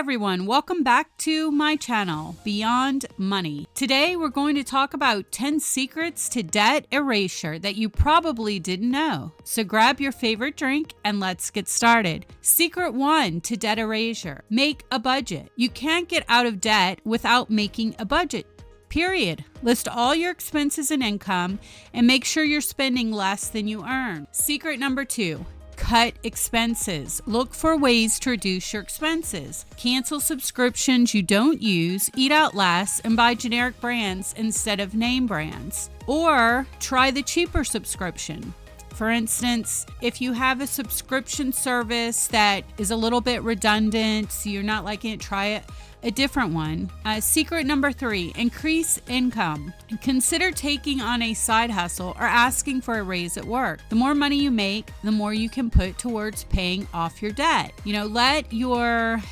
everyone, welcome back to my channel, Beyond Money. Today we're going to talk about 10 secrets to debt erasure that you probably didn't know. So grab your favorite drink and let's get started. Secret 1 to debt erasure: make a budget. You can't get out of debt without making a budget. Period. List all your expenses and income and make sure you're spending less than you earn. Secret number 2. Cut expenses. Look for ways to reduce your expenses. Cancel subscriptions you don't use, eat out less, and buy generic brands instead of name brands. Or try the cheaper subscription. For instance, if you have a subscription service that is a little bit redundant, so you're not liking it, try a different one. Secret number 3, increase income. Consider taking on a side hustle or asking for a raise at work. The more money you make, the more you can put towards paying off your debt. Let your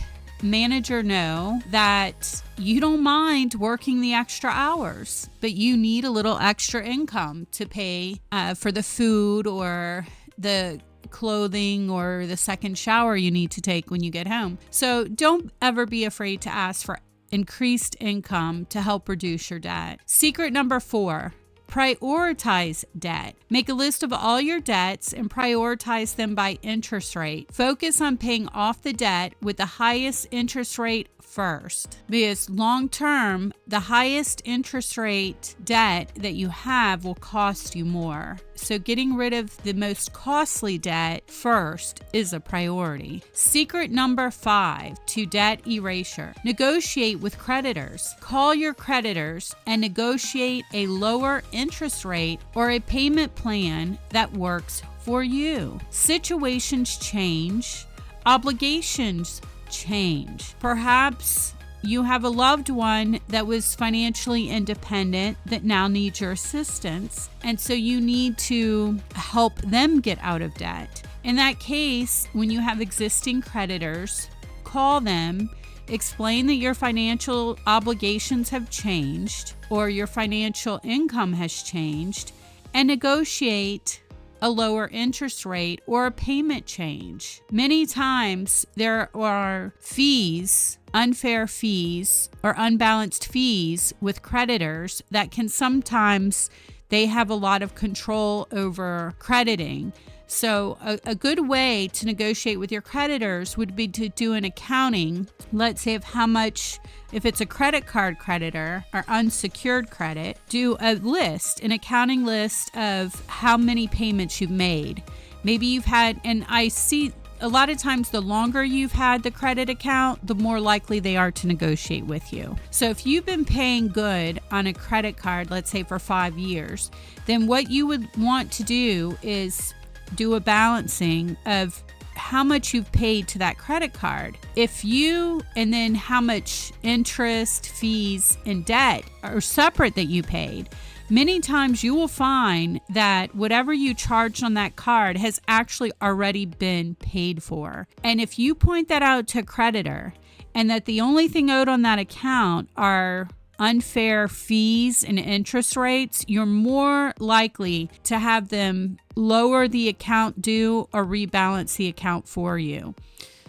manager know that you don't mind working the extra hours, but you need a little extra income to pay for the food or the clothing or the second shower you need to take when you get home. So don't ever be afraid to ask for increased income to help reduce your debt. Secret number 4. Prioritize debt. Make a list of all your debts and prioritize them by interest rate. Focus on paying off the debt with the highest interest rate first, because long term, the highest interest rate debt that you have will cost you more. So getting rid of the most costly debt first is a priority. Secret number 5 to debt erasure: negotiate with creditors. Call your creditors and negotiate a lower interest rate or a payment plan that works for you. Situations change, obligations change. Perhaps you have a loved one that was financially independent that now needs your assistance, and so you need to help them get out of debt. In that case, when you have existing creditors, call them, explain that your financial obligations have changed or your financial income has changed, and negotiate a lower interest rate or a payment change. Many times there are fees, unfair fees or unbalanced fees with creditors that can sometimes they have a lot of control over crediting. So a good way to negotiate with your creditors would be to do an accounting, let's say, of how much, if it's a credit card creditor or unsecured credit, do an accounting list of how many payments you've made. Maybe you've had, and I see a lot of times the longer you've had the credit account, the more likely they are to negotiate with you. So if you've been paying good on a credit card, let's say for 5 years, then what you would want to do is do a balancing of how much you've paid to that credit card. And then how much interest, fees, and debt are separate that you paid. Many times you will find that whatever you charged on that card has actually already been paid for. And if you point that out to a creditor and that the only thing owed on that account are unfair fees and interest rates, you're more likely to have them lower the account due or rebalance the account for you.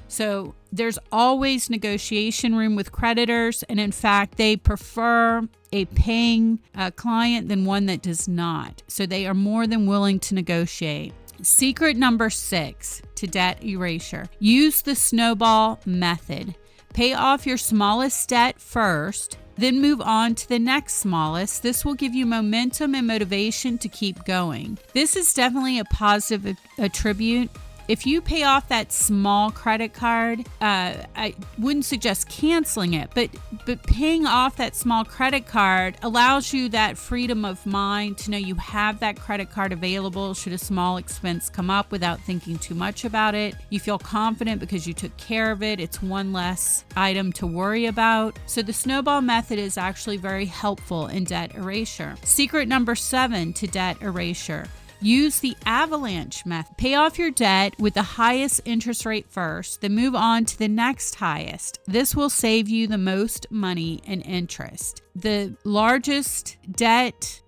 So there's always negotiation room with creditors, and in fact, they prefer a paying client than one that does not. So they are more than willing to negotiate. Secret number 6 to debt erasure: use the snowball method. Pay off your smallest debt first, then move on to the next smallest. This will give you momentum and motivation to keep going. This is definitely a positive attribute. If you pay off that small credit card, I wouldn't suggest canceling it, but paying off that small credit card allows you that freedom of mind to know you have that credit card available should a small expense come up without thinking too much about it. You feel confident because you took care of it. It's one less item to worry about. So the snowball method is actually very helpful in debt erasure. Secret number 7 to debt erasure: use the avalanche method. Pay off your debt with the highest interest rate first, then move on to the next highest. This will save you the most money and interest. The largest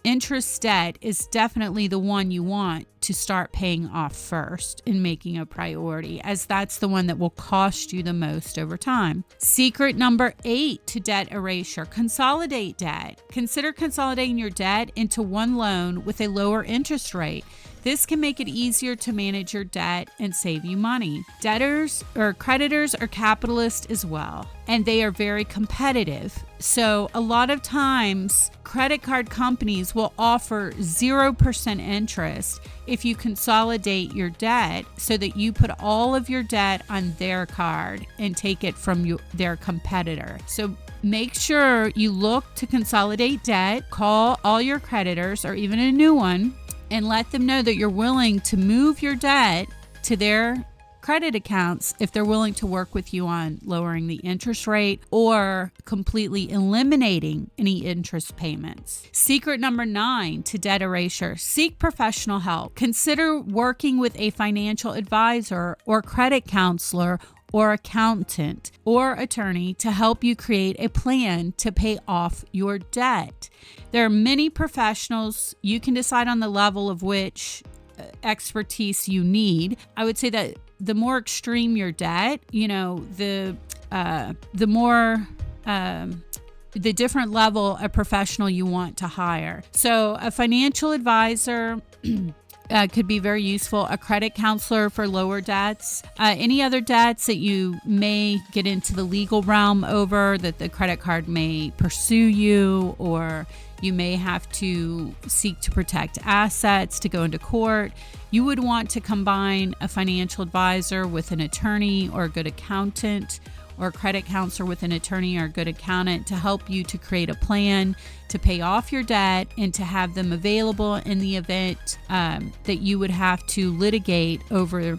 interest debt is definitely the one you want to start paying off first and making a priority, as that's the one that will cost you the most over time. Secret number 8 to debt erasure: consolidate debt. Consider consolidating your debt into one loan with a lower interest rate. This can make it easier to manage your debt and save you money. Debtors or creditors are capitalists as well, and they are very competitive. So a lot of times, credit card companies will offer 0% interest if you consolidate your debt, so that you put all of your debt on their card and take it from their competitor. So make sure you look to consolidate debt, call all your creditors or even a new one, and let them know that you're willing to move your debt to their credit accounts if they're willing to work with you on lowering the interest rate or completely eliminating any interest payments. Secret number 9 to debt erasure: seek professional help. Consider working with a financial advisor or credit counselor or accountant or attorney to help you create a plan to pay off your debt. There are many professionals. You can decide on the level of which expertise you need. I would say that the more extreme your debt, the more the different level of professional you want to hire. So a financial advisor could be very useful, a credit counselor for lower debts, any other debts that you may get into the legal realm over, that the credit card may pursue you, or you may have to seek to protect assets to go into court. You would want to combine a financial advisor with an attorney or a good accountant, or a credit counselor with an attorney or a good accountant to help you to create a plan to pay off your debt and to have them available in the event that you would have to litigate over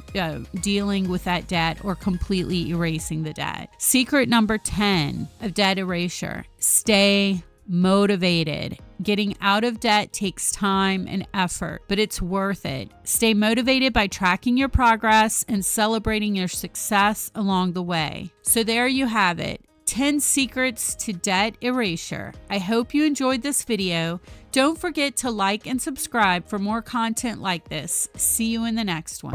dealing with that debt or completely erasing the debt. Secret number 10 of debt erasure: stay motivated. Getting out of debt takes time and effort, but it's worth it. Stay motivated by tracking your progress and celebrating your success along the way. So there you have it. 10 secrets to debt erasure. I hope you enjoyed this video. Don't forget to like and subscribe for more content like this. See you in the next one.